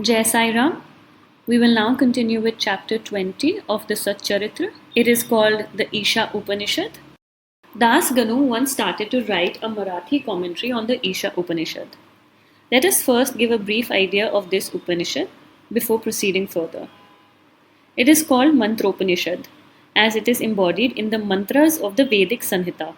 Jai Sai Ram. We will now continue with chapter 20 of the Satcharitra. It is called the Isha Upanishad. Das Ganu once started to write a Marathi commentary on the Isha Upanishad. Let us first give a brief idea of this Upanishad before proceeding further. It is called Mantropanishad as it is embodied in the mantras of the Vedic Sanhita.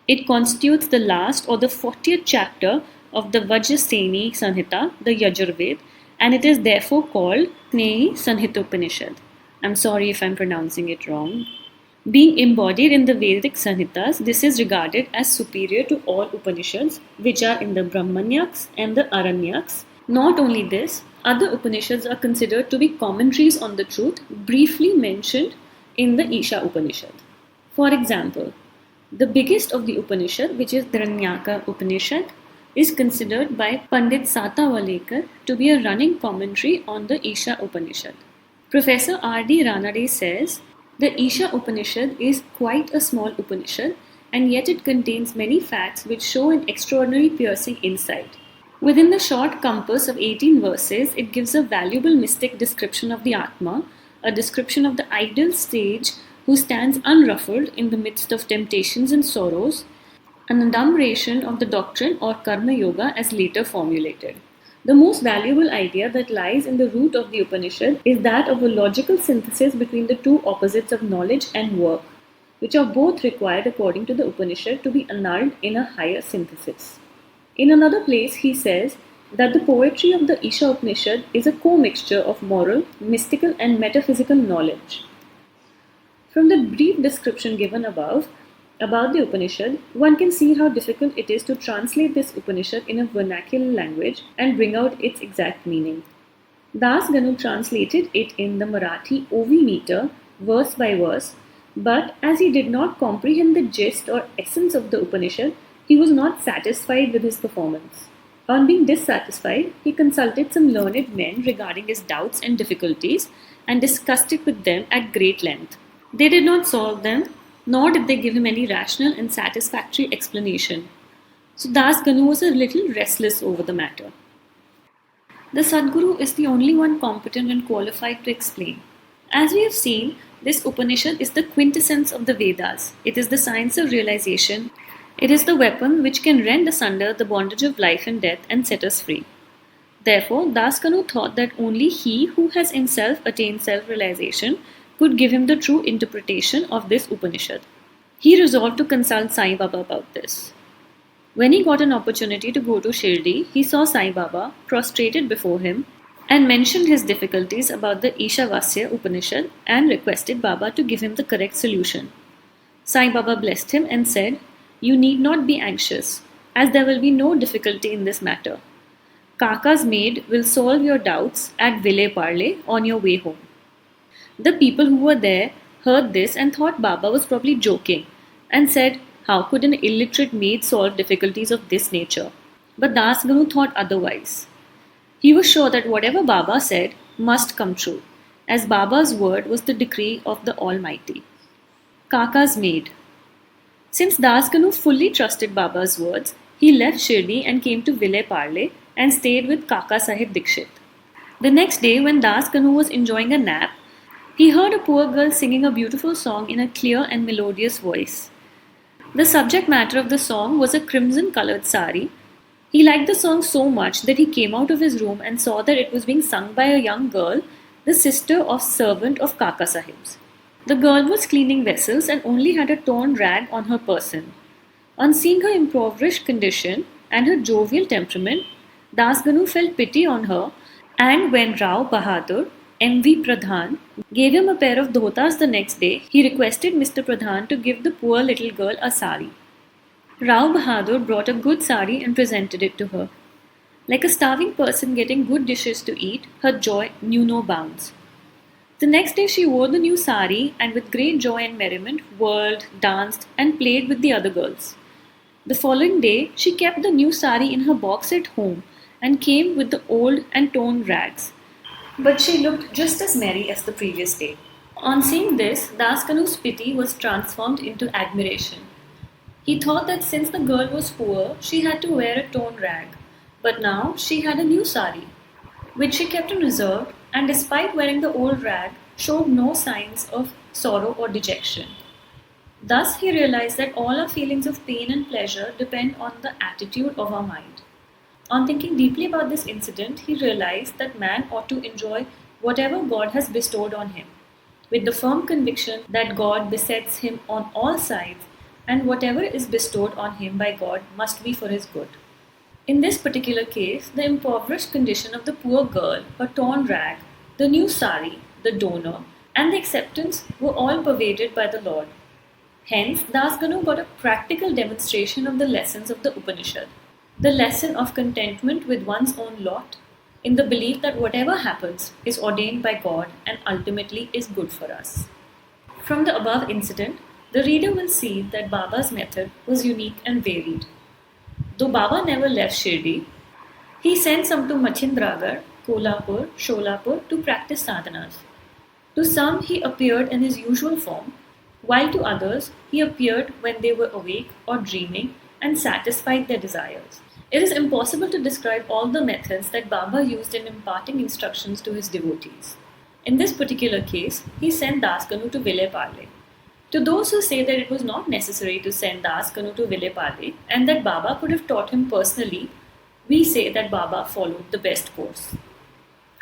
It constitutes the last or the 40th chapter of the Vajraseni Sanhita, the Yajurved, and it is therefore called Snehi Sanhitopanishad. I'm sorry if I'm pronouncing it wrong. Being embodied in the Vedic Sanhitas, this is regarded as superior to all Upanishads which are in the Brahmanyaks and the Aranyaks. Not only this, other Upanishads are considered to be commentaries on the truth briefly mentioned in the Isha Upanishad. For example, the biggest of the Upanishad, which is Dhranyaka Upanishad, is considered by Pandit Satavalekar to be a running commentary on the Isha Upanishad. Professor R.D. Ranade says, the Isha Upanishad is quite a small Upanishad and yet it contains many facts which show an extraordinary piercing insight. Within the short compass of 18 verses, it gives a valuable mystic description of the Atma, a description of the ideal sage who stands unruffled in the midst of temptations and sorrows, an enumeration of the doctrine or Karma Yoga as later formulated. The most valuable idea that lies in the root of the Upanishad is that of a logical synthesis between the two opposites of knowledge and work, which are both required according to the Upanishad to be annulled in a higher synthesis. In another place, he says that the poetry of the Isha Upanishad is a co-mixture of moral, mystical and metaphysical knowledge. From the brief description given above about the Upanishad, one can see how difficult it is to translate this Upanishad in a vernacular language and bring out its exact meaning. Das Ganu translated it in the Marathi OV meter, verse by verse, but as he did not comprehend the gist or essence of the Upanishad, he was not satisfied with his performance. On being dissatisfied, he consulted some learned men regarding his doubts and difficulties and discussed it with them at great length. They did not solve them, nor did they give him any rational and satisfactory explanation. So Das Ganu was a little restless over the matter. The Sadguru is the only one competent and qualified to explain. As we have seen, this Upanishad is the quintessence of the Vedas. It is the science of realization. It is the weapon which can rend asunder the bondage of life and death and set us free. Therefore, Das Ganu thought that only he who has himself attained self-realization could give him the true interpretation of this Upanishad. He resolved to consult Sai Baba about this. When he got an opportunity to go to Shirdi, he saw Sai Baba prostrated before him and mentioned his difficulties about the Ishavasya Upanishad and requested Baba to give him the correct solution. Sai Baba blessed him and said, "You need not be anxious, as there will be no difficulty in this matter. Kaka's maid will solve your doubts at Ville Parle on your way home." The people who were there heard this and thought Baba was probably joking and said, how could an illiterate maid solve difficulties of this nature? But Das Ganu thought otherwise. He was sure that whatever Baba said must come true, as Baba's word was the decree of the Almighty. Kaka's maid. Since Das Ganu fully trusted Baba's words, he left Shirdi and came to Ville Parle and stayed with Kaka Sahib Dikshit. The next day, when Das Ganu was enjoying a nap, he heard a poor girl singing a beautiful song in a clear and melodious voice. The subject matter of the song was a crimson-colored sari. He liked the song so much that he came out of his room and saw that it was being sung by a young girl, the sister of servant of Kaka Sahib's. The girl was cleaning vessels and only had a torn rag on her person. On seeing her impoverished condition and her jovial temperament, Das Ganu felt pity on her, and when Rao Bahadur, M.V. Pradhan, gave him a pair of dhotas the next day, he requested Mr. Pradhan to give the poor little girl a sari. Rao Bahadur brought a good sari and presented it to her. Like a starving person getting good dishes to eat, her joy knew no bounds. The next day she wore the new sari and with great joy and merriment whirled, danced and played with the other girls. The following day she kept the new sari in her box at home and came with the old and torn rags. But she looked just as merry as the previous day. On seeing this, Das Ganu's pity was transformed into admiration. He thought that since the girl was poor, she had to wear a torn rag, but now she had a new sari. which she kept in reserve, and despite wearing the old rag, showed no signs of sorrow or dejection. Thus, he realized that all our feelings of pain and pleasure depend on the attitude of our mind. On thinking deeply about this incident, he realized that man ought to enjoy whatever God has bestowed on him, with the firm conviction that God besets him on all sides, and whatever is bestowed on him by God must be for his good. In this particular case, the impoverished condition of the poor girl, her torn rag, the new sari, the donor, and the acceptance were all pervaded by the Lord. Hence, Das Ganu got a practical demonstration of the lessons of the Upanishad. The lesson of contentment with one's own lot, in the belief that whatever happens is ordained by God and ultimately is good for us. From the above incident, the reader will see that Baba's method was unique and varied. Though Baba never left Shirdi, he sent some to Machindragarh, Kolhapur, Sholapur to practice sadhanas. To some he appeared in his usual form, while to others he appeared when they were awake or dreaming and satisfied their desires. It is impossible to describe all the methods that Baba used in imparting instructions to his devotees. In this particular case, he sent Das Ganu to Vile Parle. To those who say that it was not necessary to send Das Ganu to Vile Parle and that Baba could have taught him personally, we say that Baba followed the best course.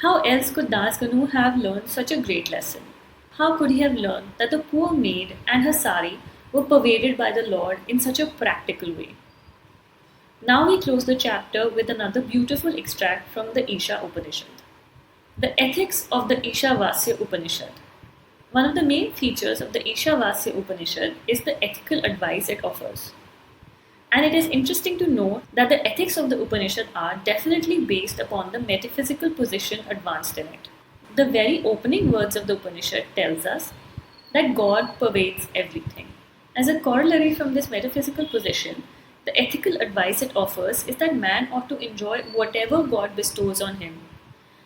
How else could Das Ganu have learned such a great lesson? How could he have learned that the poor maid and her sari were pervaded by the Lord in such a practical way? Now we close the chapter with another beautiful extract from the Isha Upanishad. The ethics of the Isha Upanishad. One of the main features of the Isha Upanishad is the ethical advice it offers. And it is interesting to note that the ethics of the Upanishad are definitely based upon the metaphysical position advanced in it. The very opening words of the Upanishad tells us that God pervades everything. As a corollary from this metaphysical position, the ethical advice it offers is that man ought to enjoy whatever God bestows on him,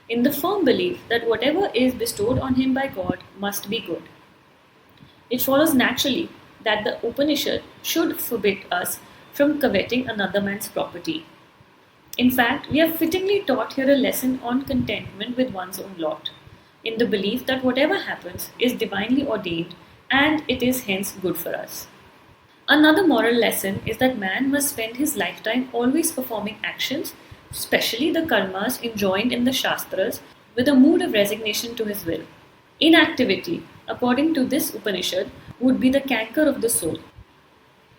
in the firm belief that whatever is bestowed on him by God must be good. It follows naturally that the Upanishad should forbid us from coveting another man's property. In fact, we are fittingly taught here a lesson on contentment with one's own lot, in the belief that whatever happens is divinely ordained and it is hence good for us. Another moral lesson is that man must spend his lifetime always performing actions, especially the karmas enjoined in the Shastras, with a mood of resignation to his will. Inactivity, according to this Upanishad, would be the canker of the soul.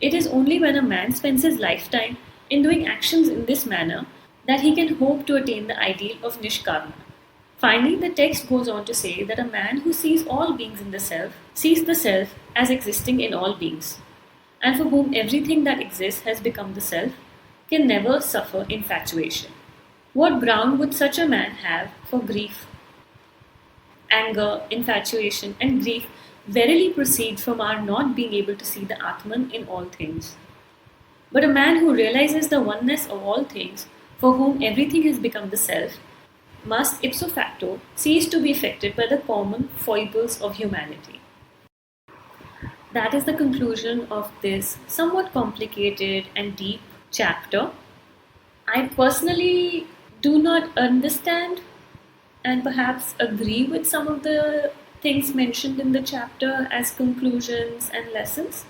It is only when a man spends his lifetime in doing actions in this manner that he can hope to attain the ideal of Nishkarma. Finally, the text goes on to say that a man who sees all beings in the self sees the self as existing in all beings, and for whom everything that exists has become the self can never suffer infatuation. What ground would such a man have for grief? Anger, infatuation, and grief verily proceed from our not being able to see the Atman in all things. But a man who realizes the oneness of all things, for whom everything has become the self, must ipso facto cease to be affected by the common foibles of humanity. That is the conclusion of this somewhat complicated and deep chapter. I personally do not understand and perhaps agree with some of the things mentioned in the chapter as conclusions and lessons.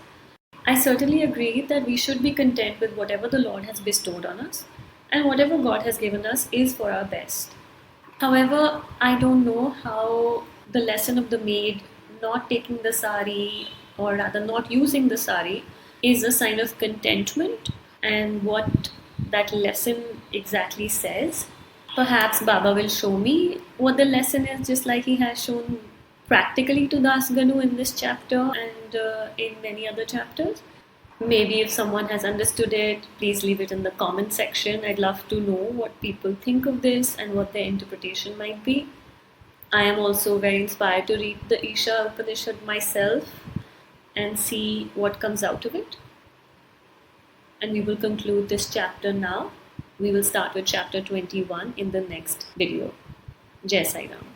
I certainly agree that we should be content with whatever the Lord has bestowed on us, and whatever God has given us is for our best. However, I don't know how the lesson of the maid not taking the sari, or rather not using the sari, is a sign of contentment, and what that lesson exactly says. Perhaps Baba will show me what the lesson is, just like he has shown practically to Das Ganu in this chapter and in many other chapters. Maybe if someone has understood it, please leave it in the comment section. I'd love to know what people think of this and what their interpretation might be. I am also very inspired to read the Isha Upanishad myself and see what comes out of it. And we will conclude this chapter now. We will start with chapter 21 in the next video. Jai Sai Ram.